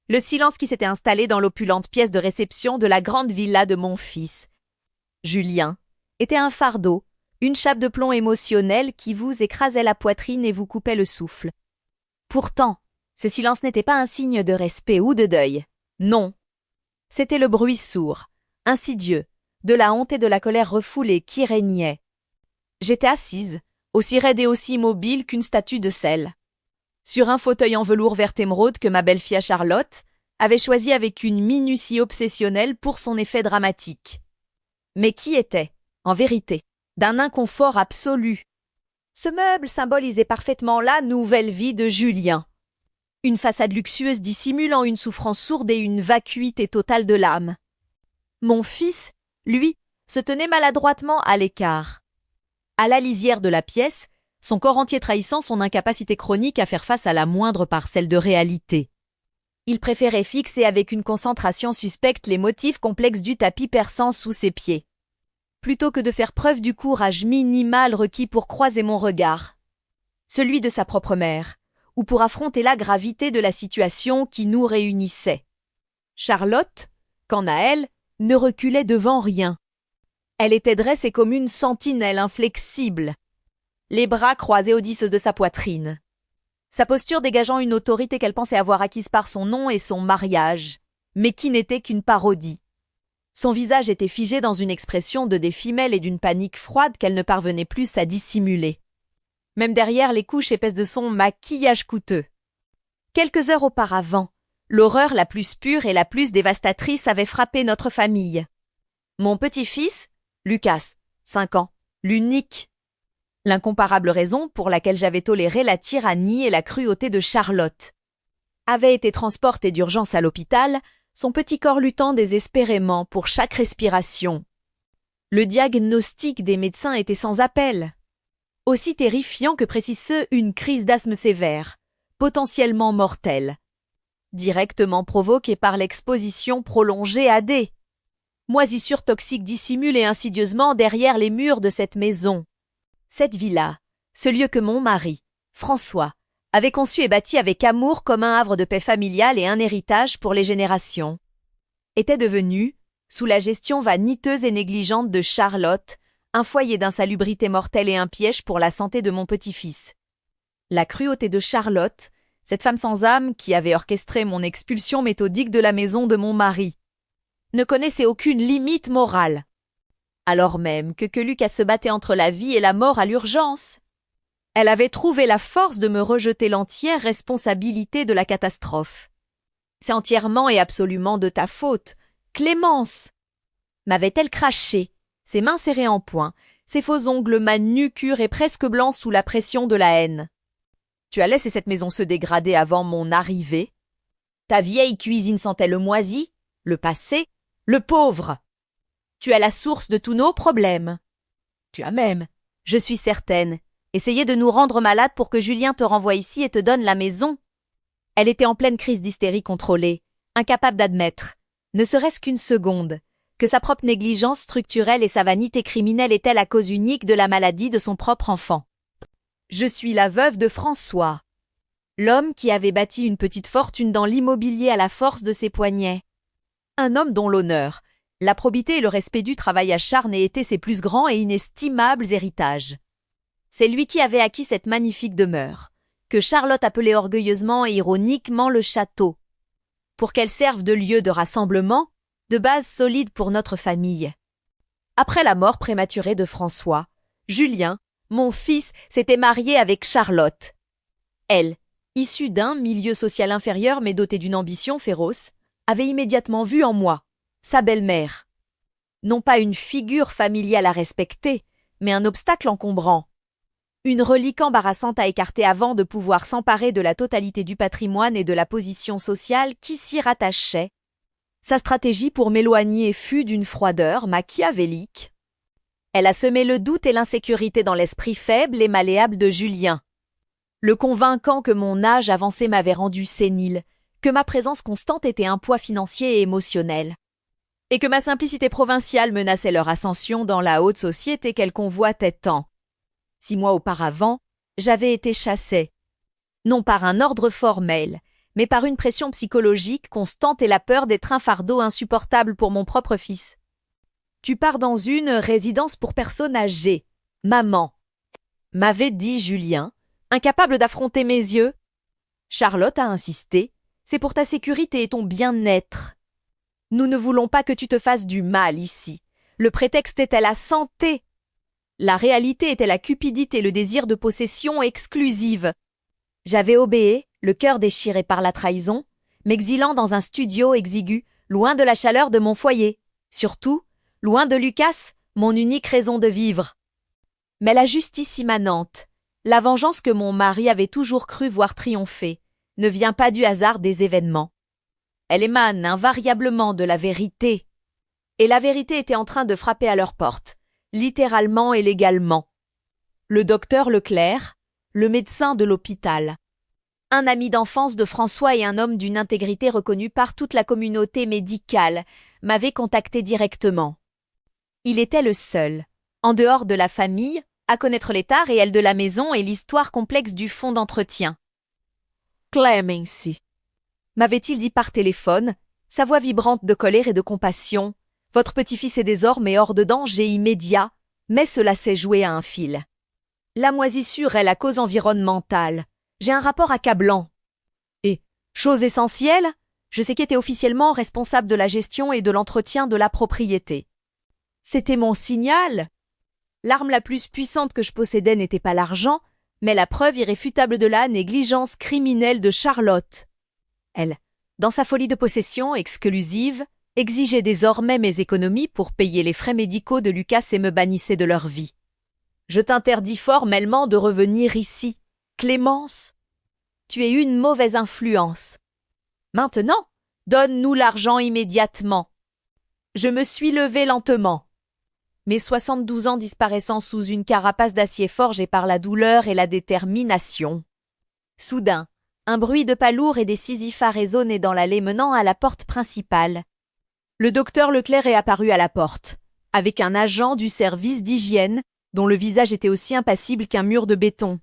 le silence qui s'était installé dans l'opulente pièce de réception de la grande villa de mon fils. Julien était un fardeau, une chape de plomb émotionnelle qui vous écrasait la poitrine et vous coupait le souffle. Pourtant, ce silence n'était pas un signe de respect ou de deuil. Non. C'était le bruit sourd, insidieux, de la honte et de la colère refoulée qui régnait. J'étais assise, aussi raide et aussi immobile qu'une statue de sel, sur un fauteuil en velours vert émeraude que ma belle-fille Charlotte avait choisi avec une minutie obsessionnelle pour son effet dramatique. Mais qui était, en vérité, d'un inconfort absolu. Ce meuble symbolisait parfaitement la nouvelle vie de Julien. Une façade luxueuse dissimulant une souffrance sourde et une vacuité totale de l'âme. Mon fils, lui, se tenait maladroitement à l'écart. À la lisière de la pièce, son corps entier trahissant son incapacité chronique à faire face à la moindre parcelle de réalité. Il préférait fixer avec une concentration suspecte les motifs complexes du tapis perçant sous ses pieds, plutôt que de faire preuve du courage minimal requis pour croiser mon regard, celui de sa propre mère, ou pour affronter la gravité de la situation qui nous réunissait. Charlotte, quant à elle, ne reculait devant rien. Elle était dressée comme une sentinelle inflexible, les bras croisés aux 10 de sa poitrine, sa posture dégageant une autorité qu'elle pensait avoir acquise par son nom et son mariage, mais qui n'était qu'une parodie. Son visage était figé dans une expression de défi mêle et d'une panique froide qu'elle ne parvenait plus à dissimuler, même derrière les couches épaisses de son maquillage coûteux. Quelques heures auparavant, l'horreur la plus pure et la plus dévastatrice avait frappé notre famille. Mon petit-fils, Lucas, 5 ans, l'unique. L'incomparable raison pour laquelle j'avais toléré la tyrannie et la cruauté de Charlotte, avait été transporté d'urgence à l'hôpital, son petit corps luttant désespérément pour chaque respiration. Le diagnostic des médecins était sans appel. Aussi terrifiant que précisait une crise d'asthme sévère, potentiellement mortelle, directement provoquée par l'exposition prolongée à des moisissures toxiques dissimulées insidieusement derrière les murs de cette maison. Cette villa, ce lieu que mon mari, François, avait conçu et bâti avec amour comme un havre de paix familiale et un héritage pour les générations, était devenu, sous la gestion vaniteuse et négligente de Charlotte, un foyer d'insalubrité mortelle et un piège pour la santé de mon petit-fils. La cruauté de Charlotte, cette femme sans âme qui avait orchestré mon expulsion méthodique de la maison de mon mari, ne connaissait aucune limite morale, alors même que Lucas se battait entre la vie et la mort à l'urgence. Elle avait trouvé la force de me rejeter l'entière responsabilité de la catastrophe. C'est entièrement et absolument de ta faute, Clémence, m'avait-elle craché, ses mains serrées en poing, ses faux ongles manucures et presque blancs sous la pression de la haine. Tu as laissé cette maison se dégrader avant mon arrivée. Ta vieille cuisine sentait le moisi, le passé, le pauvre. Tu es la source de tous nos problèmes. Tu as même, je suis certaine, essayé de nous rendre malades pour que Julien te renvoie ici et te donne la maison. Elle était en pleine crise d'hystérie contrôlée, incapable d'admettre, ne serait-ce qu'une seconde, que sa propre négligence structurelle et sa vanité criminelle étaient la cause unique de la maladie de son propre enfant. Je suis la veuve de François, l'homme qui avait bâti une petite fortune dans l'immobilier à la force de ses poignets. Un homme dont l'honneur, la probité et le respect du travail acharné étaient ses plus grands et inestimables héritages. C'est lui qui avait acquis cette magnifique demeure, que Charlotte appelait orgueilleusement et ironiquement le château, pour qu'elle serve de lieu de rassemblement, de base solide pour notre famille. Après la mort prématurée de François, Julien, mon fils, s'était marié avec Charlotte. Elle, issue d'un milieu social inférieur mais dotée d'une ambition féroce, avait immédiatement vu en moi, sa belle-mère, non pas une figure familiale à respecter, mais un obstacle encombrant, une relique embarrassante à écarter avant de pouvoir s'emparer de la totalité du patrimoine et de la position sociale qui s'y rattachait. Sa stratégie pour m'éloigner fut d'une froideur machiavélique. Elle a semé le doute et l'insécurité dans l'esprit faible et malléable de Julien, le convainquant que mon âge avancé m'avait rendu sénile, que ma présence constante était un poids financier et émotionnel, et que ma simplicité provinciale menaçait leur ascension dans la haute société qu'elle convoitait tant. 6 mois auparavant, j'avais été chassée, non par un ordre formel, mais par une pression psychologique constante et la peur d'être un fardeau insupportable pour mon propre fils. Tu pars dans une résidence pour personnes âgées, maman, m'avait dit Julien, incapable d'affronter mes yeux. Charlotte a insisté, c'est pour ta sécurité et ton bien-être. Nous ne voulons pas que tu te fasses du mal ici. Le prétexte était la santé. La réalité était la cupidité, le désir de possession exclusive. J'avais obéi, le cœur déchiré par la trahison, m'exilant dans un studio exigu, loin de la chaleur de mon foyer. Surtout, loin de Lucas, mon unique raison de vivre. Mais la justice immanente, la vengeance que mon mari avait toujours cru voir triompher, ne vient pas du hasard des événements. Elle émane invariablement de la vérité. Et la vérité était en train de frapper à leur porte, littéralement et légalement. Le docteur Leclerc, le médecin de l'hôpital, un ami d'enfance de François et un homme d'une intégrité reconnue par toute la communauté médicale, m'avait contacté directement. Il était le seul, en dehors de la famille, à connaître l'état réel de la maison et l'histoire complexe du fonds d'entretien. « Clemency » m'avait-il dit par téléphone, sa voix vibrante de colère et de compassion. « Votre petit-fils est désormais hors de danger immédiat, mais cela s'est joué à un fil. La moisissure est la cause environnementale. J'ai un rapport accablant. Et, chose essentielle, je sais qui était officiellement responsable de la gestion et de l'entretien de la propriété. C'était mon signal. L'arme la plus puissante que je possédais n'était pas l'argent, mais la preuve irréfutable de la négligence criminelle de Charlotte. Elle, dans sa folie de possession exclusive, exigeait désormais mes économies pour payer les frais médicaux de Lucas et me bannissait de leur vie. Je t'interdis formellement de revenir ici. Clémence, tu es une mauvaise influence. Maintenant, donne-nous l'argent immédiatement. Je me suis levé lentement. Mes 72 ans disparaissant sous une carapace d'acier forgé par la douleur et la détermination. Soudain, un bruit de pas lourds et des Sisyphes résonnait dans l'allée menant à la porte principale. Le docteur Leclerc est apparu à la porte, avec un agent du service d'hygiène, dont le visage était aussi impassible qu'un mur de béton.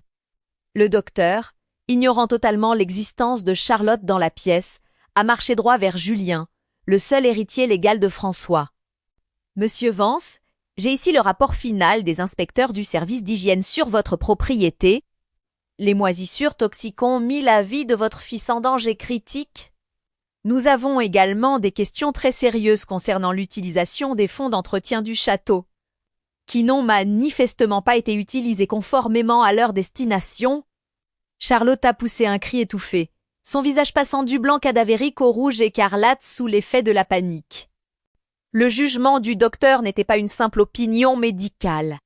Le docteur, ignorant totalement l'existence de Charlotte dans la pièce, a marché droit vers Julien, le seul héritier légal de François. « Monsieur Vance, j'ai ici le rapport final des inspecteurs du service d'hygiène sur votre propriété. Les moisissures toxiques ont mis la vie de votre fils en danger critique. Nous avons également des questions très sérieuses concernant l'utilisation des fonds d'entretien du château, qui n'ont manifestement pas été utilisés conformément à leur destination. » Charlotte a poussé un cri étouffé, son visage passant du blanc cadavérique au rouge écarlate sous l'effet de la panique. Le jugement du docteur n'était pas une simple opinion médicale.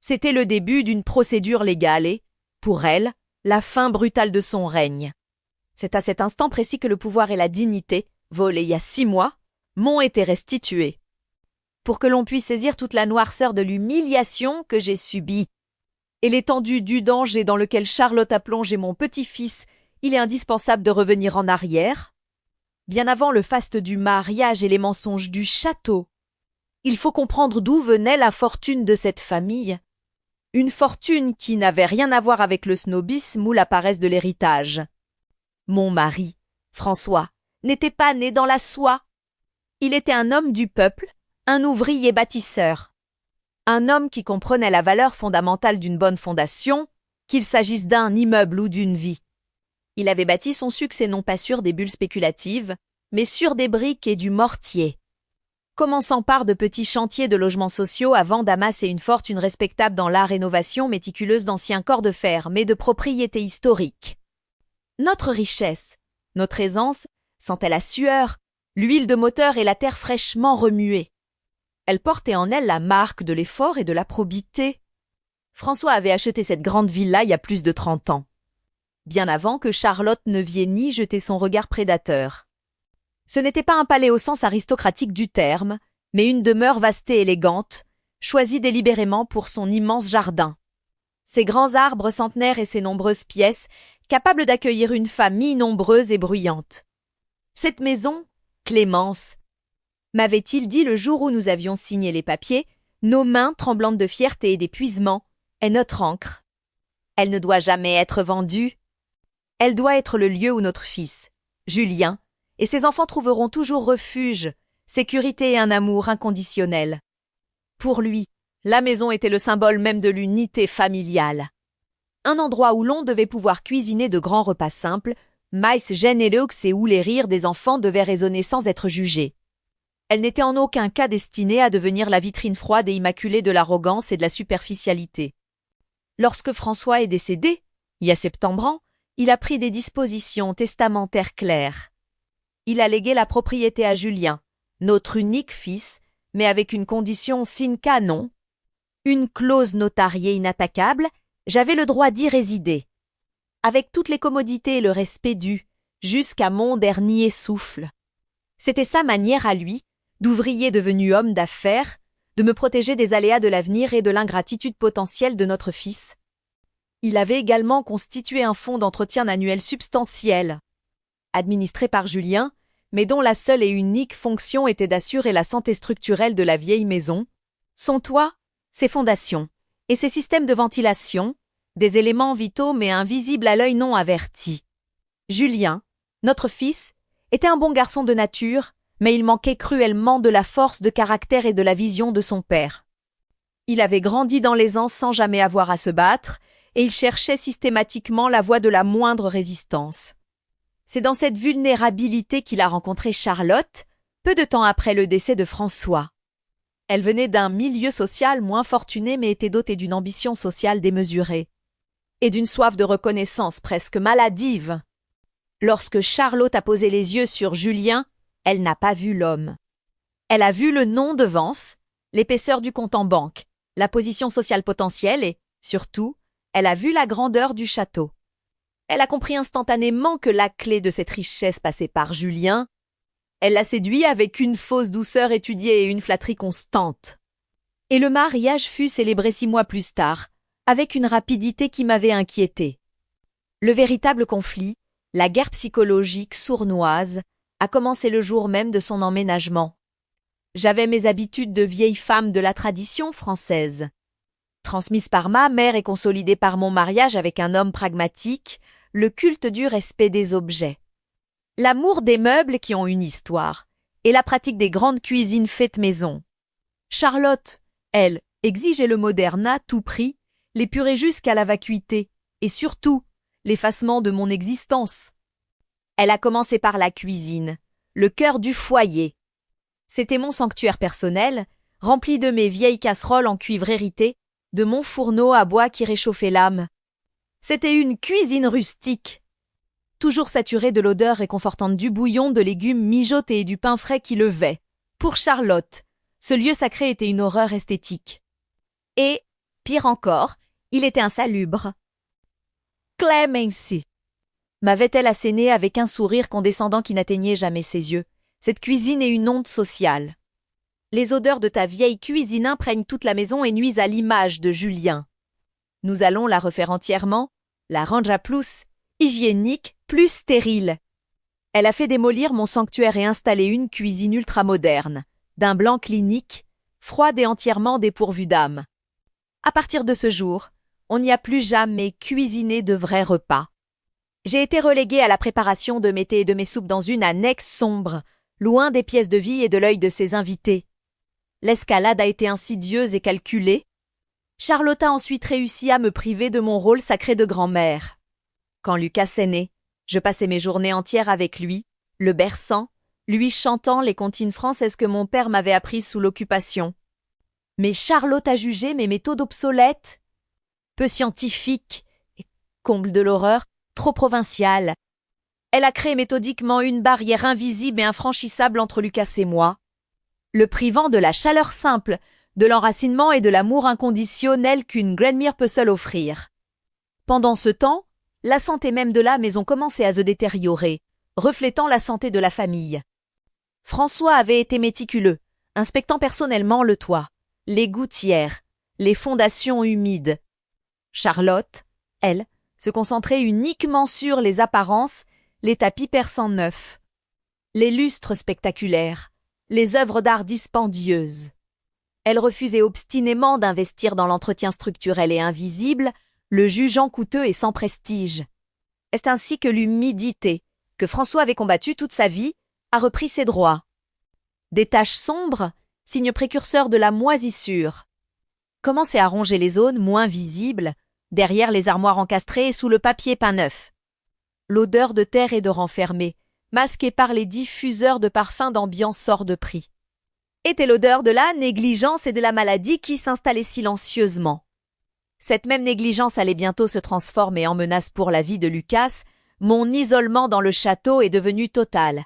C'était le début d'une procédure légale et, pour elle, la fin brutale de son règne. C'est à cet instant précis que le pouvoir et la dignité, volés il y a 6 mois, m'ont été restitués. Pour que l'on puisse saisir toute la noirceur de l'humiliation que j'ai subie et l'étendue du danger dans lequel Charlotte a plongé mon petit-fils, il est indispensable de revenir en arrière. Bien avant le faste du mariage et les mensonges du château, il faut comprendre d'où venait la fortune de cette famille. Une fortune qui n'avait rien à voir avec le snobisme ou la paresse de l'héritage. Mon mari, François, n'était pas né dans la soie. Il était un homme du peuple, un ouvrier bâtisseur. Un homme qui comprenait la valeur fondamentale d'une bonne fondation, qu'il s'agisse d'un immeuble ou d'une vie. Il avait bâti son succès non pas sur des bulles spéculatives, mais sur des briques et du mortier. Commençant par de petits chantiers de logements sociaux avant d'amasser une fortune respectable dans la rénovation méticuleuse d'anciens corps de fer, mais de propriétés historiques. Notre richesse, notre aisance, sentait la sueur, l'huile de moteur et la terre fraîchement remuée. Elle portait en elle la marque de l'effort et de la probité. François avait acheté cette grande villa il y a plus de 30 ans. Bien avant que Charlotte ne vienne ni jeter son regard prédateur. Ce n'était pas un palais au sens aristocratique du terme, mais une demeure vaste et élégante, choisie délibérément pour son immense jardin. Ses grands arbres centenaires et ses nombreuses pièces, capables d'accueillir une famille nombreuse et bruyante. Cette maison, Clémence, m'avait-il dit le jour où nous avions signé les papiers, nos mains tremblantes de fierté et d'épuisement, est notre ancre. Elle ne doit jamais être vendue. Elle doit être le lieu où notre fils, Julien et ses enfants trouveront toujours refuge, sécurité et un amour inconditionnel. Pour lui, la maison était le symbole même de l'unité familiale. Un endroit où l'on devait pouvoir cuisiner de grands repas simples, maïs généreux et où les rires des enfants devaient résonner sans être jugés. Elle n'était en aucun cas destinée à devenir la vitrine froide et immaculée de l'arrogance et de la superficialité. Lorsque François est décédé, il y a 70 ans, il a pris des dispositions testamentaires claires. Il a légué la propriété à Julien, notre unique fils, mais avec une condition sine qua non. Une clause notariée inattaquable, j'avais le droit d'y résider. Avec toutes les commodités et le respect dû, jusqu'à mon dernier souffle. C'était sa manière à lui, d'ouvrier devenu homme d'affaires, de me protéger des aléas de l'avenir et de l'ingratitude potentielle de notre fils. Il avait également constitué un fonds d'entretien annuel substantiel, administré par Julien, mais dont la seule et unique fonction était d'assurer la santé structurelle de la vieille maison, son toit, ses fondations et ses systèmes de ventilation, des éléments vitaux mais invisibles à l'œil non averti. Julien, notre fils, était un bon garçon de nature, mais il manquait cruellement de la force de caractère et de la vision de son père. Il avait grandi dans l'aisance sans jamais avoir à se battre, et il cherchait systématiquement la voie de la moindre résistance. C'est dans cette vulnérabilité qu'il a rencontré Charlotte, peu de temps après le décès de François. Elle venait d'un milieu social moins fortuné mais était dotée d'une ambition sociale démesurée et d'une soif de reconnaissance presque maladive. Lorsque Charlotte a posé les yeux sur Julien, elle n'a pas vu l'homme. Elle a vu le nom de Vence, l'épaisseur du compte en banque, la position sociale potentielle et, surtout, elle a vu la grandeur du château. Elle a compris instantanément que la clé de cette richesse passait par Julien. Elle l'a séduit avec une fausse douceur étudiée et une flatterie constante. Et le mariage fut célébré 6 mois plus tard, avec une rapidité qui m'avait inquiété. Le véritable conflit, la guerre psychologique sournoise, a commencé le jour même de son emménagement. J'avais mes habitudes de vieille femme de la tradition française. Transmises par ma mère et consolidées par mon mariage avec un homme pragmatique, le culte du respect des objets. L'amour des meubles qui ont une histoire, et la pratique des grandes cuisines faites maison. Charlotte, elle, exigeait le moderne à tout prix, l'épurée jusqu'à la vacuité, et surtout, l'effacement de mon existence. Elle a commencé par la cuisine, le cœur du foyer. C'était mon sanctuaire personnel, rempli de mes vieilles casseroles en cuivre hérité, de mon fourneau à bois qui réchauffait l'âme. C'était une cuisine rustique, toujours saturée de l'odeur réconfortante du bouillon, de légumes mijotés et du pain frais qui levait. Pour Charlotte, ce lieu sacré était une horreur esthétique. Et, pire encore, il était insalubre. Clémency, m'avait-elle asséné avec un sourire condescendant qui n'atteignait jamais ses yeux. Cette cuisine est une honte sociale. Les odeurs de ta vieille cuisine imprègnent toute la maison et nuisent à l'image de Julien. Nous allons la refaire entièrement, la rendre à plus hygiénique, plus stérile. Elle a fait démolir mon sanctuaire et installer une cuisine ultramoderne, d'un blanc clinique, froide et entièrement dépourvue d'âme. À partir de ce jour, on n'y a plus jamais cuisiné de vrais repas. J'ai été reléguée à la préparation de mes thés et de mes soupes dans une annexe sombre, loin des pièces de vie et de l'œil de ses invités. L'escalade a été insidieuse et calculée. Charlotte a ensuite réussi à me priver de mon rôle sacré de grand-mère. Quand Lucas est né, je passais mes journées entières avec lui, le berçant, lui chantant les comptines françaises que mon père m'avait apprises sous l'occupation. Mais Charlotte a jugé mes méthodes obsolètes, peu scientifiques, et, comble de l'horreur, trop provinciales. Elle a créé méthodiquement une barrière invisible et infranchissable entre Lucas et moi, le privant de la chaleur simple, de l'enracinement et de l'amour inconditionnel qu'une Grandmere peut seule offrir. Pendant ce temps, la santé même de la maison commençait à se détériorer, reflétant la santé de la famille. François avait été méticuleux, inspectant personnellement le toit, les gouttières, les fondations humides. Charlotte, elle, se concentrait uniquement sur les apparences, les tapis persans neufs, les lustres spectaculaires, les œuvres d'art dispendieuses. Elle refusait obstinément d'investir dans l'entretien structurel et invisible, le jugeant coûteux et sans prestige. C'est ainsi que l'humidité, que François avait combattu toute sa vie, a repris ses droits. Des taches sombres, signe précurseur de la moisissure, commençaient à ronger les zones moins visibles, derrière les armoires encastrées et sous le papier peint neuf. L'odeur de terre et de renfermé, masquée par les diffuseurs de parfums d'ambiance hors de prix, était l'odeur de la négligence et de la maladie qui s'installait silencieusement. Cette même négligence allait bientôt se transformer en menace pour la vie de Lucas. Mon isolement dans le château est devenu total.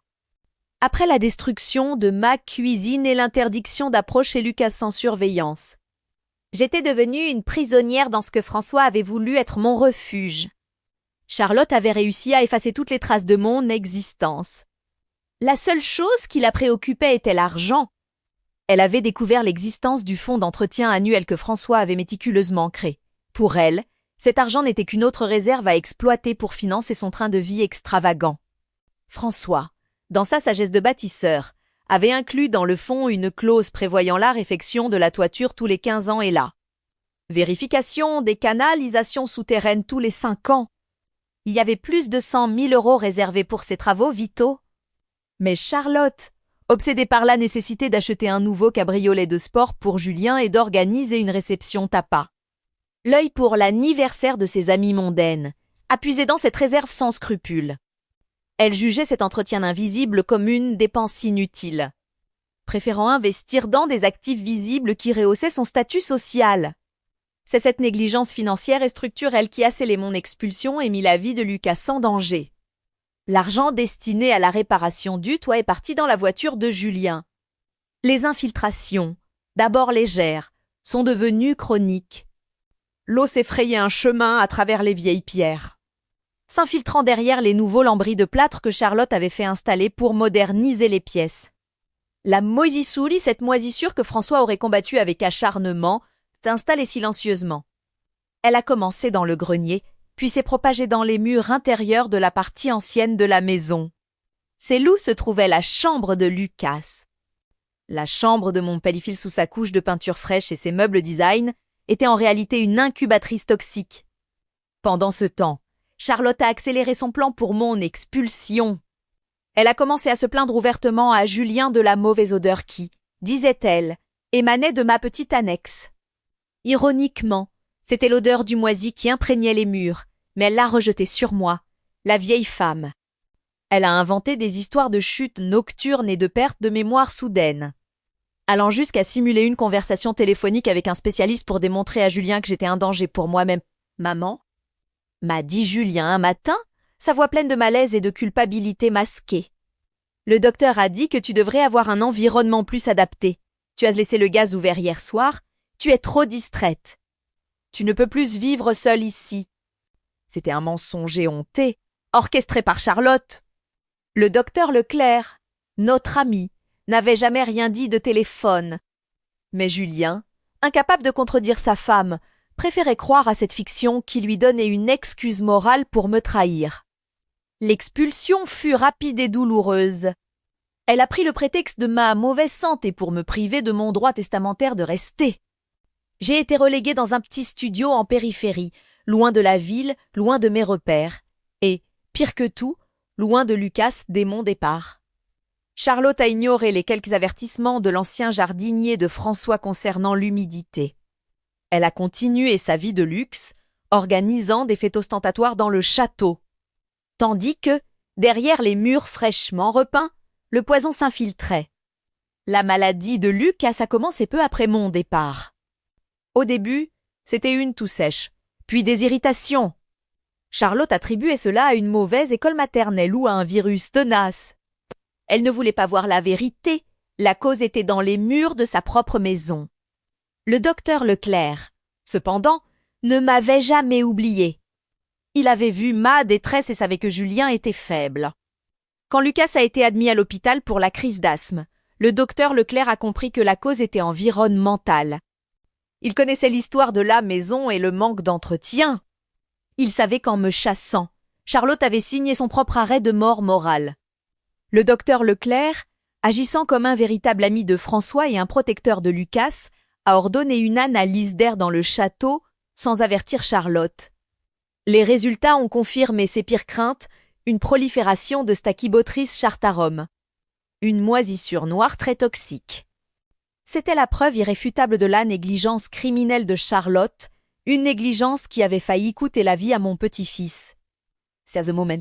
Après la destruction de ma cuisine et l'interdiction d'approche chez Lucas sans surveillance, j'étais devenue une prisonnière dans ce que François avait voulu être mon refuge. Charlotte avait réussi à effacer toutes les traces de mon existence. La seule chose qui la préoccupait était l'argent. Elle avait découvert l'existence du fonds d'entretien annuel que François avait méticuleusement créé. Pour elle, cet argent n'était qu'une autre réserve à exploiter pour financer son train de vie extravagant. François, dans sa sagesse de bâtisseur, avait inclus dans le fonds une clause prévoyant la réfection de la toiture tous les 15 ans et la vérification des canalisations souterraines tous les 5 ans. Il y avait plus de 100 000 € réservés pour ces travaux vitaux. Mais Charlotte, obsédée par la nécessité d'acheter un nouveau cabriolet de sport pour Julien et d'organiser une réception tapas, l'œil pour l'anniversaire de ses amies mondaines, a puisé dans cette réserve sans scrupule. Elle jugeait cet entretien invisible comme une dépense inutile, préférant investir dans des actifs visibles qui rehaussaient son statut social. C'est cette négligence financière et structurelle qui a scellé mon expulsion et mis la vie de Lucas en danger. L'argent destiné à la réparation du toit est parti dans la voiture de Julien. Les infiltrations, d'abord légères, sont devenues chroniques. L'eau s'effrayait un chemin à travers les vieilles pierres, s'infiltrant derrière les nouveaux lambris de plâtre que Charlotte avait fait installer pour moderniser les pièces. La moisissouli, cette moisissure que François aurait combattue avec acharnement, s'installait silencieusement. Elle a commencé dans le grenier, puis s'est propagée dans les murs intérieurs de la partie ancienne de la maison. C'est là où se trouvait la chambre de Lucas. La chambre de mon pellifil sous sa couche de peinture fraîche et ses meubles design était en réalité une incubatrice toxique. Pendant ce temps, Charlotte a accéléré son plan pour mon expulsion. Elle a commencé à se plaindre ouvertement à Julien de la mauvaise odeur qui, disait-elle, émanait de ma petite annexe. Ironiquement, c'était l'odeur du moisi qui imprégnait les murs, mais elle l'a rejetée sur moi, la vieille femme. Elle a inventé des histoires de chutes nocturnes et de perte de mémoire soudaine, allant jusqu'à simuler une conversation téléphonique avec un spécialiste pour démontrer à Julien que j'étais un danger pour moi-même. « Maman ?» m'a dit Julien un matin, sa voix pleine de malaise et de culpabilité masquée. « Le docteur a dit que tu devrais avoir un environnement plus adapté. Tu as laissé le gaz ouvert hier soir. Tu es trop distraite. Tu ne peux plus vivre seule ici. » C'était un mensonge éhonté, orchestré par Charlotte. Le docteur Leclerc, notre ami, n'avait jamais rien dit de téléphone. Mais Julien, incapable de contredire sa femme, préférait croire à cette fiction qui lui donnait une excuse morale pour me trahir. L'expulsion fut rapide et douloureuse. Elle a pris le prétexte de ma mauvaise santé pour me priver de mon droit testamentaire de rester. J'ai été reléguée dans un petit studio en périphérie, loin de la ville, loin de mes repères, et, pire que tout, loin de Lucas dès mon départ. Charlotte a ignoré les quelques avertissements de l'ancien jardinier de François concernant l'humidité. Elle a continué sa vie de luxe, organisant des fêtes ostentatoires dans le château, tandis que, derrière les murs fraîchement repeints, le poison s'infiltrait. La maladie de Lucas a commencé peu après mon départ. Au début, c'était une toux sèche, puis des irritations. Charlotte attribuait cela à une mauvaise école maternelle ou à un virus tenace. Elle ne voulait pas voir la vérité, la cause était dans les murs de sa propre maison. Le docteur Leclerc, cependant, ne m'avait jamais oublié. Il avait vu ma détresse et savait que Julien était faible. Quand Lucas a été admis à l'hôpital pour la crise d'asthme, le docteur Leclerc a compris que la cause était environnementale. Il connaissait l'histoire de la maison et le manque d'entretien. Il savait qu'en me chassant, Charlotte avait signé son propre arrêt de mort morale. Le docteur Leclerc, agissant comme un véritable ami de François et un protecteur de Lucas, a ordonné une analyse d'air dans le château sans avertir Charlotte. Les résultats ont confirmé ses pires craintes une prolifération de Stachybotrys chartarum, une moisissure noire très toxique. C'était la preuve irréfutable de la négligence criminelle de Charlotte, une négligence qui avait failli coûter la vie à mon petit-fils. C'est à ce moment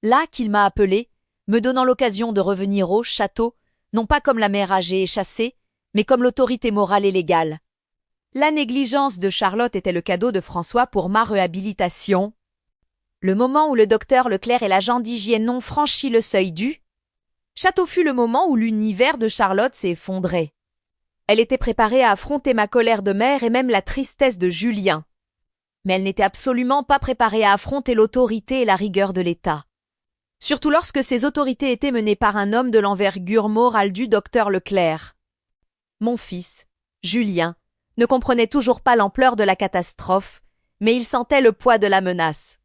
là qu'il m'a appelé, me donnant l'occasion de revenir au château, non pas comme la mère âgée et chassée, mais comme l'autorité morale et légale. La négligence de Charlotte était le cadeau de François pour ma réhabilitation. Le moment où le docteur Leclerc et l'agent d'hygiène ont franchi le seuil du château fut le moment où l'univers de Charlotte s'est effondré. Elle était préparée à affronter ma colère de mère et même la tristesse de Julien. Mais elle n'était absolument pas préparée à affronter l'autorité et la rigueur de l'État. Surtout lorsque ces autorités étaient menées par un homme de l'envergure morale du docteur Leclerc. Mon fils, Julien, ne comprenait toujours pas l'ampleur de la catastrophe, mais il sentait le poids de la menace.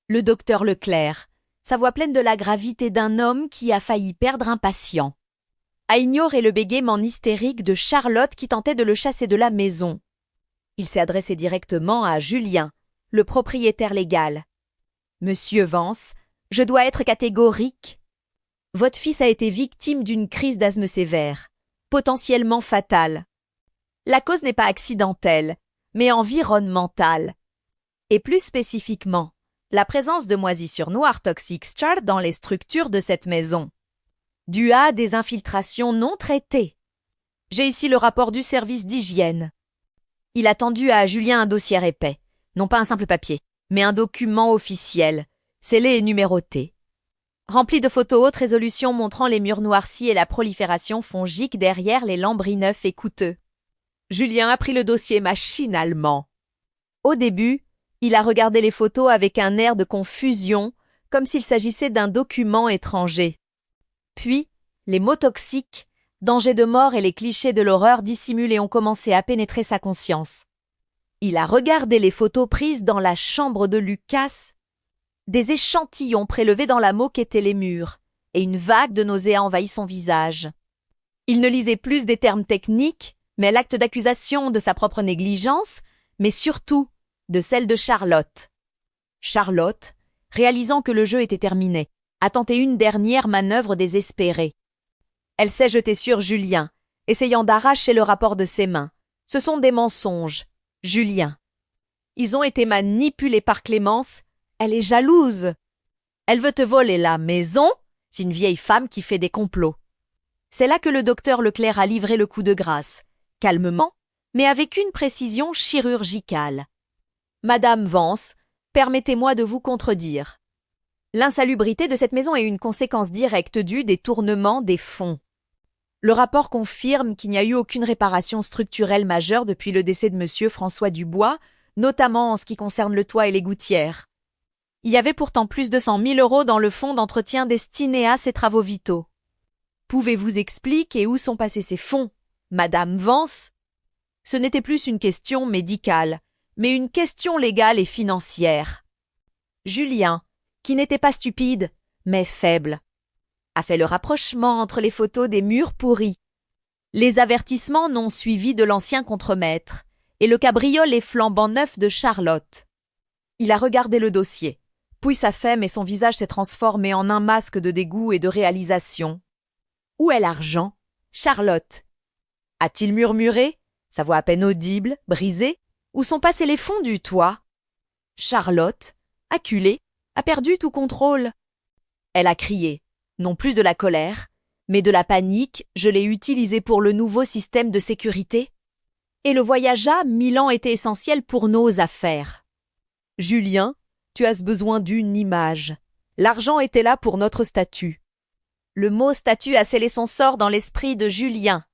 Le docteur Leclerc, sa voix pleine de la gravité d'un homme qui a failli perdre un patient, a ignoré le bégaiement hystérique de Charlotte qui tentait de le chasser de la maison. Il s'est adressé directement à Julien, le propriétaire légal. « Monsieur Vance, je dois être catégorique. Votre fils a été victime d'une crise d'asthme sévère, potentiellement fatale. La cause n'est pas accidentelle, mais environnementale. Et plus spécifiquement, la présence de moisissures noires toxiques char dans les structures de cette maison, due à des infiltrations non traitées. J'ai ici le rapport du service d'hygiène. Il a tendu à Julien un dossier épais, non pas un simple papier, mais un document officiel, scellé et numéroté, rempli de photos haute résolution montrant les murs noircis et la prolifération fongique derrière les lambris neufs et coûteux. Julien a pris le dossier machinalement. Au début, il a regardé les photos avec un air de confusion, comme s'il s'agissait d'un document étranger. Puis, les mots toxiques, danger de mort et les clichés de l'horreur dissimulés ont commencé à pénétrer sa conscience. Il a regardé les photos prises dans la chambre de Lucas, des échantillons prélevés dans la moquette et les murs, et une vague de nausée a envahi son visage. Il ne lisait plus des termes techniques, mais l'acte d'accusation de sa propre négligence, mais surtout de celle de Charlotte. Charlotte, réalisant que le jeu était terminé, a tenté une dernière manœuvre désespérée. Elle s'est jetée sur Julien, essayant d'arracher le rapport de ses mains. Ce sont des mensonges, Julien. Ils ont été manipulés par Clémence. Elle est jalouse. Elle veut te voler la maison. C'est une vieille femme qui fait des complots. C'est là que le docteur Leclerc a livré le coup de grâce, calmement, mais avec une précision chirurgicale. Madame Vance, permettez-moi de vous contredire. L'insalubrité de cette maison est une conséquence directe du détournement des fonds. Le rapport confirme qu'il n'y a eu aucune réparation structurelle majeure depuis le décès de monsieur François Dubois, notamment en ce qui concerne le toit et les gouttières. Il y avait pourtant plus de 100 000 € dans le fonds d'entretien destiné à ces travaux vitaux. Pouvez-vous expliquer où sont passés ces fonds, Madame Vance? Ce n'était plus une question médicale, mais une question légale et financière. Julien, qui n'était pas stupide, mais faible, a fait le rapprochement entre les photos des murs pourris, les avertissements non suivis de l'ancien contremaître et le cabriolet flambant neuf de Charlotte. Il a regardé le dossier, puis sa femme et son visage s'est transformé en un masque de dégoût et de réalisation. Où est l'argent, Charlotte? A-t-il murmuré, sa voix à peine audible, brisée? Où sont passés les fonds du toit? Charlotte, acculée, a perdu tout contrôle. Elle a crié, non plus de la colère, mais de la panique, je l'ai utilisé pour le nouveau système de sécurité. Et le voyage à Milan était essentiel pour nos affaires. Julien, tu as besoin d'une image. L'argent était là pour notre statut. Le mot statut a scellé son sort dans l'esprit de Julien.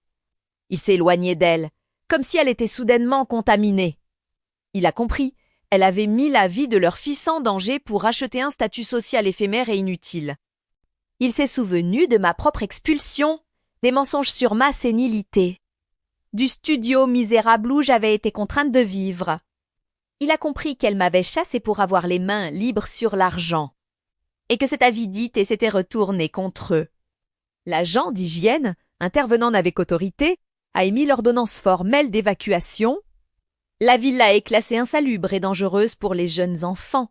Il s'est éloigné d'elle, comme si elle était soudainement contaminée. Il a compris, elle avait mis la vie de leur fils en danger pour acheter un statut social éphémère et inutile. Il s'est souvenu de ma propre expulsion, des mensonges sur ma sénilité, du studio misérable où j'avais été contrainte de vivre. Il a compris qu'elle m'avait chassé pour avoir les mains libres sur l'argent, et que cette avidité s'était retournée contre eux. L'agent d'hygiène, intervenant avec autorité, a émis l'ordonnance formelle d'évacuation. La villa est classée insalubre et dangereuse pour les jeunes enfants.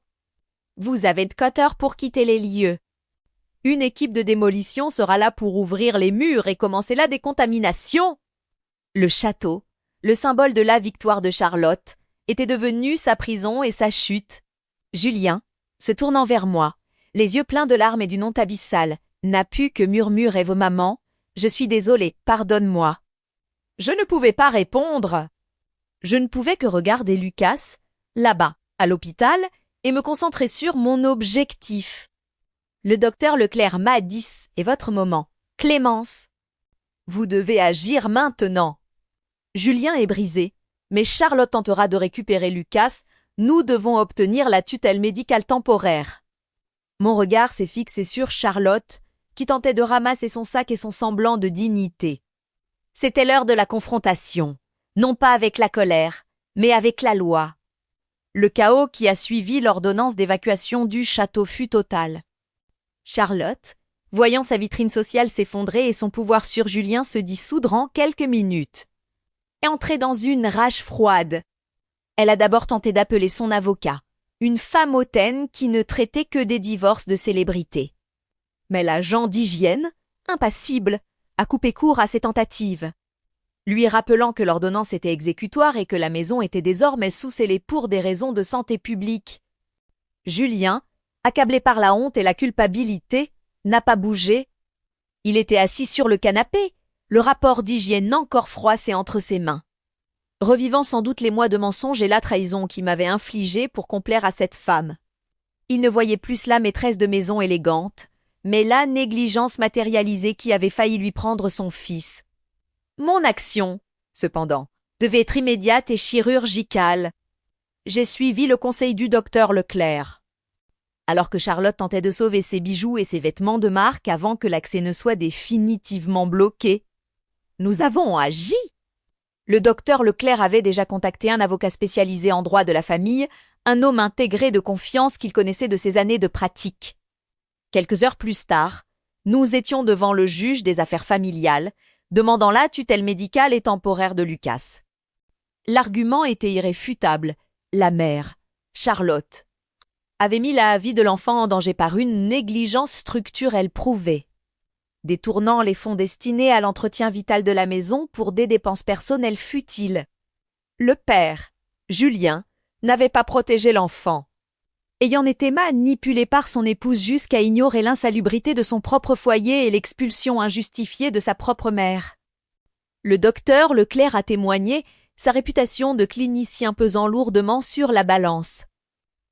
Vous avez de cutter pour quitter les lieux. Une équipe de démolition sera là pour ouvrir les murs et commencer la décontamination. Le château, le symbole de la victoire de Charlotte, était devenu sa prison et sa chute. Julien, se tournant vers moi, les yeux pleins de larmes et d'une honte abyssale, n'a pu que murmurer vos mamans. Je suis désolé, pardonne-moi. Je ne pouvais pas répondre. Je ne pouvais que regarder Lucas, là-bas, à l'hôpital, et me concentrer sur mon objectif. Le docteur Leclerc m'a dit, et votre moment, Clémence. Vous devez agir maintenant. Julien est brisé, mais Charlotte tentera de récupérer Lucas. Nous devons obtenir la tutelle médicale temporaire. Mon regard s'est fixé sur Charlotte, qui tentait de ramasser son sac et son semblant de dignité. C'était l'heure de la confrontation, non pas avec la colère, mais avec la loi. Le chaos qui a suivi l'ordonnance d'évacuation du château fut total. Charlotte, voyant sa vitrine sociale s'effondrer et son pouvoir sur Julien se dissoudre en quelques minutes, est entrée dans une rage froide. Elle a d'abord tenté d'appeler son avocat, une femme hautaine qui ne traitait que des divorces de célébrités. Mais l'agent d'hygiène, impassible, a coupé court à ses tentatives, lui rappelant que l'ordonnance était exécutoire et que la maison était désormais sous scellé pour des raisons de santé publique. Julien, accablé par la honte et la culpabilité, n'a pas bougé. Il était assis sur le canapé, le rapport d'hygiène encore froissé entre ses mains, revivant sans doute les mois de mensonges et la trahison qu'il m'avait infligée pour complaire à cette femme. Il ne voyait plus la maîtresse de maison élégante, mais la négligence matérialisée qui avait failli lui prendre son fils. Mon action, cependant, devait être immédiate et chirurgicale. J'ai suivi le conseil du docteur Leclerc. Alors que Charlotte tentait de sauver ses bijoux et ses vêtements de marque avant que l'accès ne soit définitivement bloqué, nous avons agi. Le docteur Leclerc avait déjà contacté un avocat spécialisé en droit de la famille, un homme intégré de confiance qu'il connaissait de ses années de pratique. Quelques heures plus tard, nous étions devant le juge des affaires familiales, demandant la tutelle médicale et temporaire de Lucas. L'argument était irréfutable. La mère, Charlotte, avait mis la vie de l'enfant en danger par une négligence structurelle prouvée, détournant les fonds destinés à l'entretien vital de la maison pour des dépenses personnelles futiles. Le père, Julien, n'avait pas protégé l'enfant, ayant été manipulé par son épouse jusqu'à ignorer l'insalubrité de son propre foyer et l'expulsion injustifiée de sa propre mère. Le docteur Leclerc a témoigné, sa réputation de clinicien pesant lourdement sur la balance.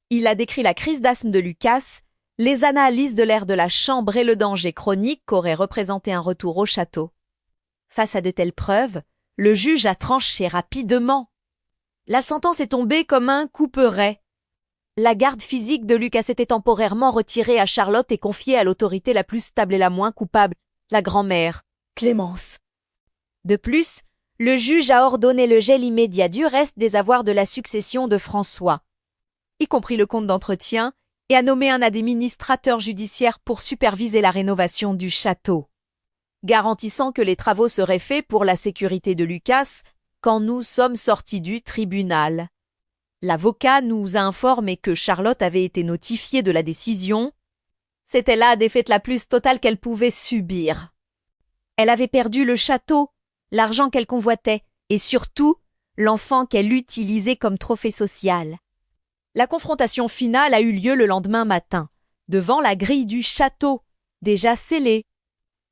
Il a décrit la crise d'asthme de Lucas, les analyses de l'air de la chambre et le danger chronique qu'aurait représenté un retour au château. Face à de telles preuves, le juge a tranché rapidement. La sentence est tombée comme un couperet. La garde physique de Lucas était temporairement retirée à Charlotte et confiée à l'autorité la plus stable et la moins coupable, la grand-mère, Clémence. De plus, le juge a ordonné le gel immédiat du reste des avoirs de la succession de François, y compris le compte d'entretien, et a nommé un administrateur judiciaire pour superviser la rénovation du château, garantissant que les travaux seraient faits pour la sécurité de Lucas quand nous sommes sortis du tribunal. L'avocat nous a informé que Charlotte avait été notifiée de la décision. C'était la défaite la plus totale qu'elle pouvait subir. Elle avait perdu le château, l'argent qu'elle convoitait, et surtout, l'enfant qu'elle utilisait comme trophée social. La confrontation finale a eu lieu le lendemain matin, devant la grille du château, déjà scellée.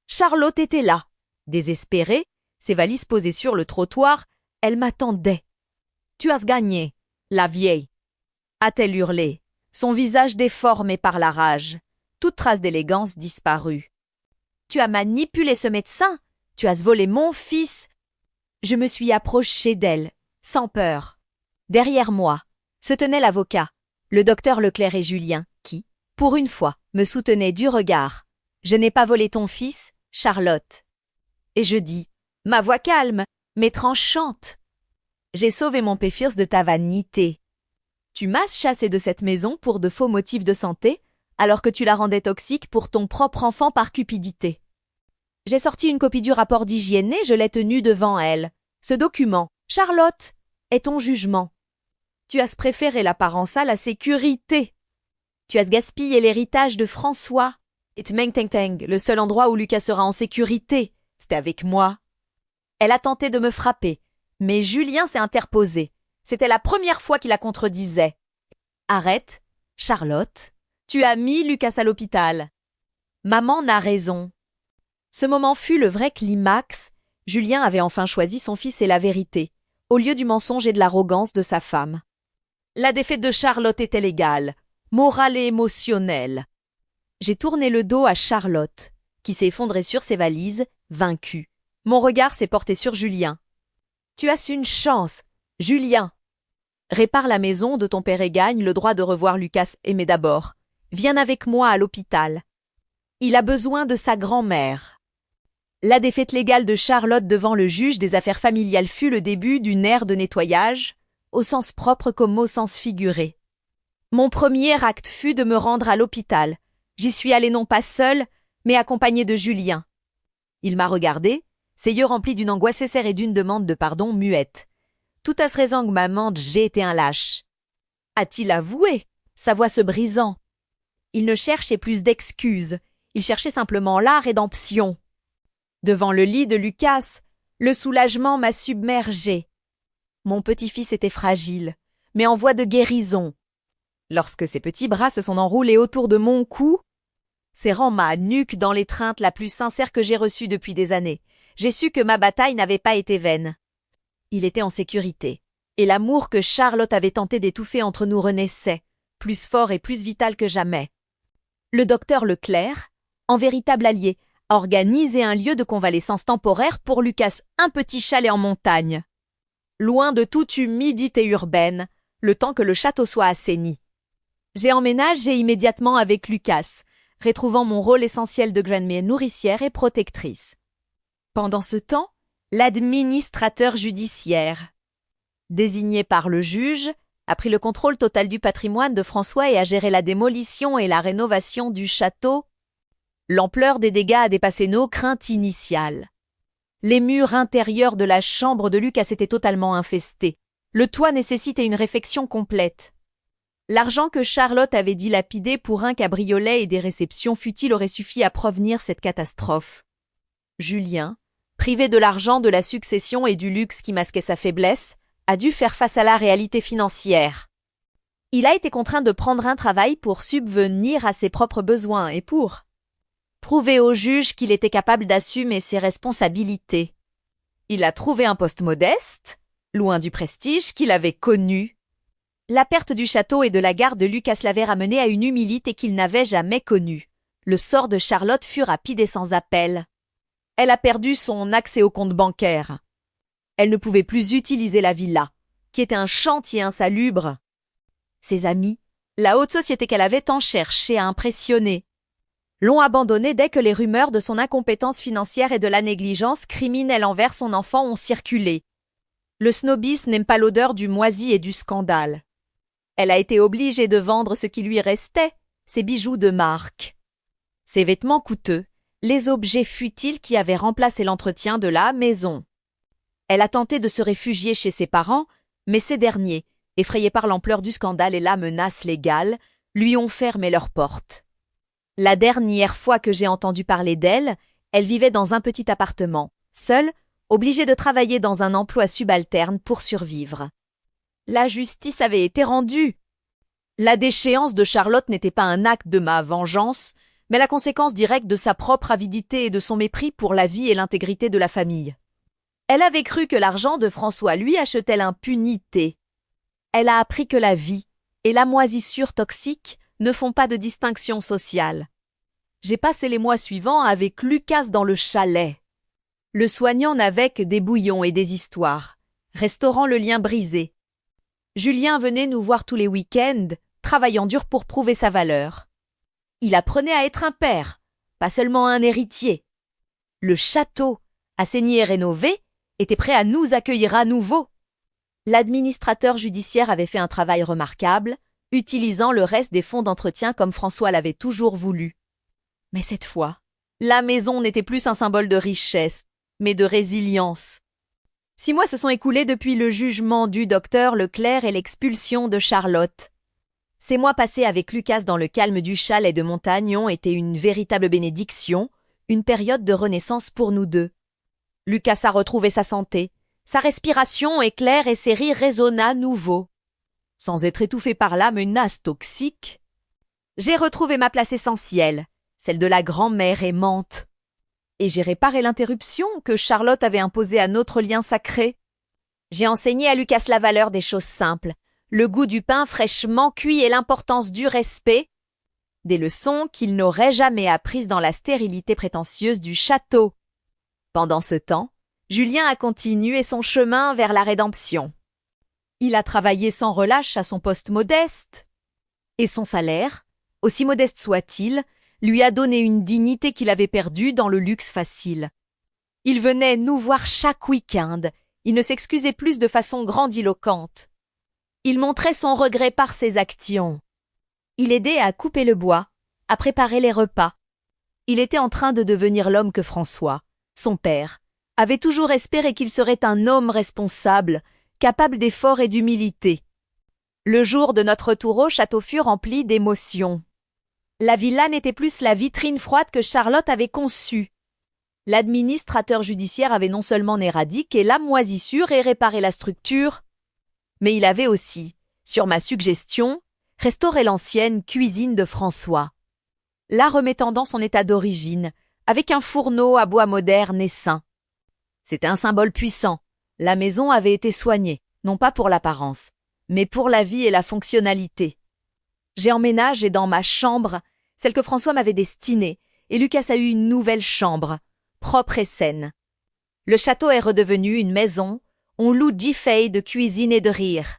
Charlotte était là, désespérée, ses valises posées sur le trottoir, elle m'attendait. « Tu as gagné, la vieille !» a-t-elle hurlé, son visage déformé par la rage, toute trace d'élégance disparue. « Tu as manipulé ce médecin, tu as volé mon fils !» Je me suis approchée d'elle, sans peur. Derrière moi se tenait l'avocat, le docteur Leclerc et Julien, qui, pour une fois, me soutenaient du regard. « Je n'ai pas volé ton fils, Charlotte. » Et je dis, ma voix calme, mais tranchante. « J'ai sauvé mon Péfirs de ta vanité. Tu m'as chassé de cette maison pour de faux motifs de santé, alors que tu la rendais toxique pour ton propre enfant par cupidité. J'ai sorti une copie du rapport d'hygiène et je l'ai tenu devant elle. Ce document, Charlotte, est ton jugement. Tu as préféré l'apparence à la sécurité. Tu as gaspillé l'héritage de François. Et Tmeng Teng Teng, le seul endroit où Lucas sera en sécurité, c'était avec moi. Elle a tenté de me frapper, mais Julien s'est interposé. C'était la première fois qu'il la contredisait. Arrête, Charlotte, tu as mis Lucas à l'hôpital. Maman n'a raison. Ce moment fut le vrai climax. Julien avait enfin choisi son fils et la vérité, au lieu du mensonge et de l'arrogance de sa femme. La défaite de Charlotte était légale, morale et émotionnelle. J'ai tourné le dos à Charlotte, qui s'est effondrée sur ses valises, vaincue. Mon regard s'est porté sur Julien. Tu as une chance, Julien. Répare la maison de ton père et gagne le droit de revoir Lucas, mais d'abord, viens avec moi à l'hôpital. Il a besoin de sa grand-mère. La défaite légale de Charlotte devant le juge des affaires familiales fut le début d'une ère de nettoyage, au sens propre comme au sens figuré. Mon premier acte fut de me rendre à l'hôpital. J'y suis allée non pas seule, mais accompagnée de Julien. Il m'a regardée, ses yeux remplis d'une angoisse sincère et d'une demande de pardon muette. Tout à ce raison que maman, j'ai été un lâche. A-t-il avoué, sa voix se brisant. Il ne cherchait plus d'excuses, il cherchait simplement la rédemption. Devant le lit de Lucas, le soulagement m'a submergé. Mon petit-fils était fragile, mais en voie de guérison. Lorsque ses petits bras se sont enroulés autour de mon cou, serrant ma nuque dans l'étreinte la plus sincère que j'ai reçue depuis des années, j'ai su que ma bataille n'avait pas été vaine. Il était en sécurité, et l'amour que Charlotte avait tenté d'étouffer entre nous renaissait, plus fort et plus vital que jamais. Le docteur Leclerc, en véritable allié, a organisé un lieu de convalescence temporaire pour Lucas, un petit chalet en montagne. Loin de toute humidité urbaine, le temps que le château soit assaini. J'ai emménagé immédiatement avec Lucas, retrouvant mon rôle essentiel de grand-mère nourricière et protectrice. Pendant ce temps, l'administrateur judiciaire, désigné par le juge, a pris le contrôle total du patrimoine de François et a géré la démolition et la rénovation du château. L'ampleur des dégâts a dépassé nos craintes initiales. Les murs intérieurs de la chambre de Lucas étaient totalement infestés. Le toit nécessitait une réfection complète. L'argent que Charlotte avait dilapidé pour un cabriolet et des réceptions futiles aurait suffi à prévenir cette catastrophe. Julien, privé de l'argent de la succession et du luxe qui masquait sa faiblesse, a dû faire face à la réalité financière. Il a été contraint de prendre un travail pour subvenir à ses propres besoins et pour prouver au juge qu'il était capable d'assumer ses responsabilités. Il a trouvé un poste modeste, loin du prestige qu'il avait connu. La perte du château et de la gare de Lucas l'avait ramené à une humilité qu'il n'avait jamais connue. Le sort de Charlotte fut rapide et sans appel. Elle a perdu son accès au compte bancaire. Elle ne pouvait plus utiliser la villa, qui était un chantier insalubre. Ses amis, la haute société qu'elle avait tant cherché à impressionner, l'ont abandonnée dès que les rumeurs de son incompétence financière et de la négligence criminelle envers son enfant ont circulé. Le snobisme n'aime pas l'odeur du moisi et du scandale. Elle a été obligée de vendre ce qui lui restait, ses bijoux de marque, ses vêtements coûteux, les objets futiles qui avaient remplacé l'entretien de la maison. Elle a tenté de se réfugier chez ses parents, mais ces derniers, effrayés par l'ampleur du scandale et la menace légale, lui ont fermé leurs portes. La dernière fois que j'ai entendu parler d'elle, elle vivait dans un petit appartement, seule, obligée de travailler dans un emploi subalterne pour survivre. La justice avait été rendue. La déchéance de Charlotte n'était pas un acte de ma vengeance, mais la conséquence directe de sa propre avidité et de son mépris pour la vie et l'intégrité de la famille. Elle avait cru que l'argent de François lui achetait l'impunité. Elle a appris que la vie et la moisissure toxique ne font pas de distinction sociale. J'ai passé les mois suivants avec Lucas dans le chalet. Le soignant n'avait que des bouillons et des histoires, restaurant le lien brisé. Julien venait nous voir tous les week-ends, travaillant dur pour prouver sa valeur. Il apprenait à être un père, pas seulement un héritier. Le château, assaini et rénové, était prêt à nous accueillir à nouveau. L'administrateur judiciaire avait fait un travail remarquable, utilisant le reste des fonds d'entretien comme François l'avait toujours voulu. Mais cette fois, la maison n'était plus un symbole de richesse, mais de résilience. 6 mois se sont écoulés depuis le jugement du docteur Leclerc et l'expulsion de Charlotte. Ces mois passés avec Lucas dans le calme du chalet de montagne ont été une véritable bénédiction, une période de renaissance pour nous deux. Lucas a retrouvé sa santé, sa respiration est claire et ses rires résonnent à nouveau. Sans être étouffé par la menace toxique, j'ai retrouvé ma place essentielle, celle de la grand-mère aimante. Et j'ai réparé l'interruption que Charlotte avait imposée à notre lien sacré. J'ai enseigné à Lucas la valeur des choses simples, le goût du pain fraîchement cuit et l'importance du respect, des leçons qu'il n'aurait jamais apprises dans la stérilité prétentieuse du château. Pendant ce temps, Julien a continué son chemin vers la rédemption. Il a travaillé sans relâche à son poste modeste, et son salaire, aussi modeste soit-il, lui a donné une dignité qu'il avait perdue dans le luxe facile. Il venait nous voir chaque week-end, il ne s'excusait plus de façon grandiloquente. Il montrait son regret par ses actions. Il aidait à couper le bois, à préparer les repas. Il était en train de devenir l'homme que François, son père, avait toujours espéré qu'il serait un homme responsable, capable d'effort et d'humilité. Le jour de notre retour au château fut rempli d'émotions. La villa n'était plus la vitrine froide que Charlotte avait conçue. L'administrateur judiciaire avait non seulement éradiqué la moisissure et réparé la structure, mais il avait aussi, sur ma suggestion, restauré l'ancienne cuisine de François, la remettant dans son état d'origine, avec un fourneau à bois moderne et sain. C'était un symbole puissant. La maison avait été soignée, non pas pour l'apparence, mais pour la vie et la fonctionnalité. J'ai emménagé dans ma chambre, celle que François m'avait destinée, et Lucas a eu une nouvelle chambre, propre et saine. Le château est redevenu une maison, on loue 10 feuilles de cuisine et de rire.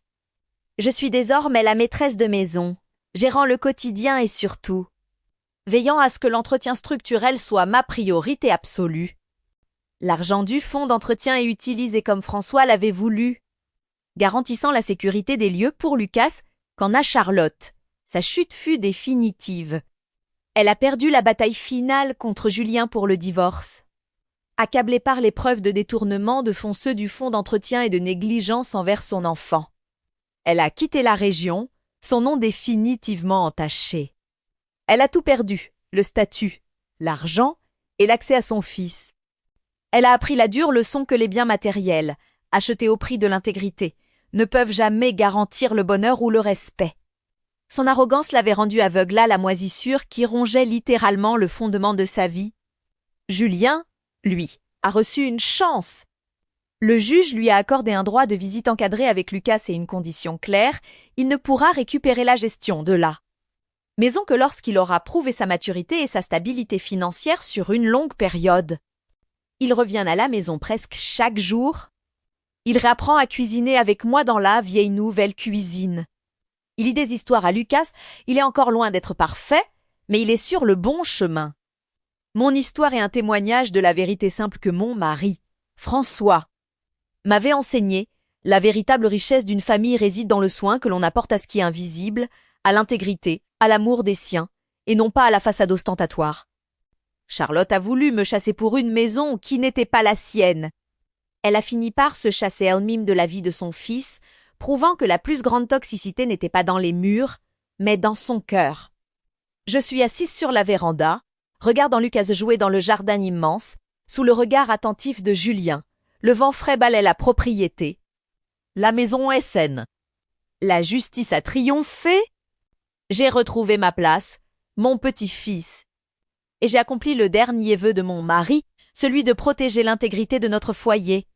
Je suis désormais la maîtresse de maison, gérant le quotidien et surtout, veillant à ce que l'entretien structurel soit ma priorité absolue. L'argent du fonds d'entretien est utilisé comme François l'avait voulu, garantissant la sécurité des lieux pour Lucas qu'en a Charlotte. Sa chute fut définitive. Elle a perdu la bataille finale contre Julien pour le divorce. Accablée par les preuves de détournement de fonds du fonds d'entretien et de négligence envers son enfant. Elle a quitté la région, son nom définitivement entaché. Elle a tout perdu, le statut, l'argent et l'accès à son fils. Elle a appris la dure leçon que les biens matériels, achetés au prix de l'intégrité, ne peuvent jamais garantir le bonheur ou le respect. Son arrogance l'avait rendue aveugle à la moisissure qui rongeait littéralement le fondement de sa vie. Julien, lui, a reçu une chance. Le juge lui a accordé un droit de visite encadré avec Lucas et une condition claire, il ne pourra récupérer la gestion de là. Maison que lorsqu'il aura prouvé sa maturité et sa stabilité financière sur une longue période. Il revient à la maison presque chaque jour. Il réapprend à cuisiner avec moi dans la vieille nouvelle cuisine. Il lit des histoires à Lucas, il est encore loin d'être parfait, mais il est sur le bon chemin. Mon histoire est un témoignage de la vérité simple que mon mari, François, m'avait enseigné. La véritable richesse d'une famille réside dans le soin que l'on apporte à ce qui est invisible, à l'intégrité, à l'amour des siens, et non pas à la façade ostentatoire. Charlotte a voulu me chasser pour une maison qui n'était pas la sienne. Elle a fini par se chasser elle-même de la vie de son fils, prouvant que la plus grande toxicité n'était pas dans les murs, mais dans son cœur. Je suis assise sur la véranda, regardant Lucas jouer dans le jardin immense, sous le regard attentif de Julien. Le vent frais balaie la propriété. La maison est saine. La justice a triomphé. J'ai retrouvé ma place, mon petit-fils. Et j'ai accompli le dernier vœu de mon mari, celui de protéger l'intégrité de notre foyer.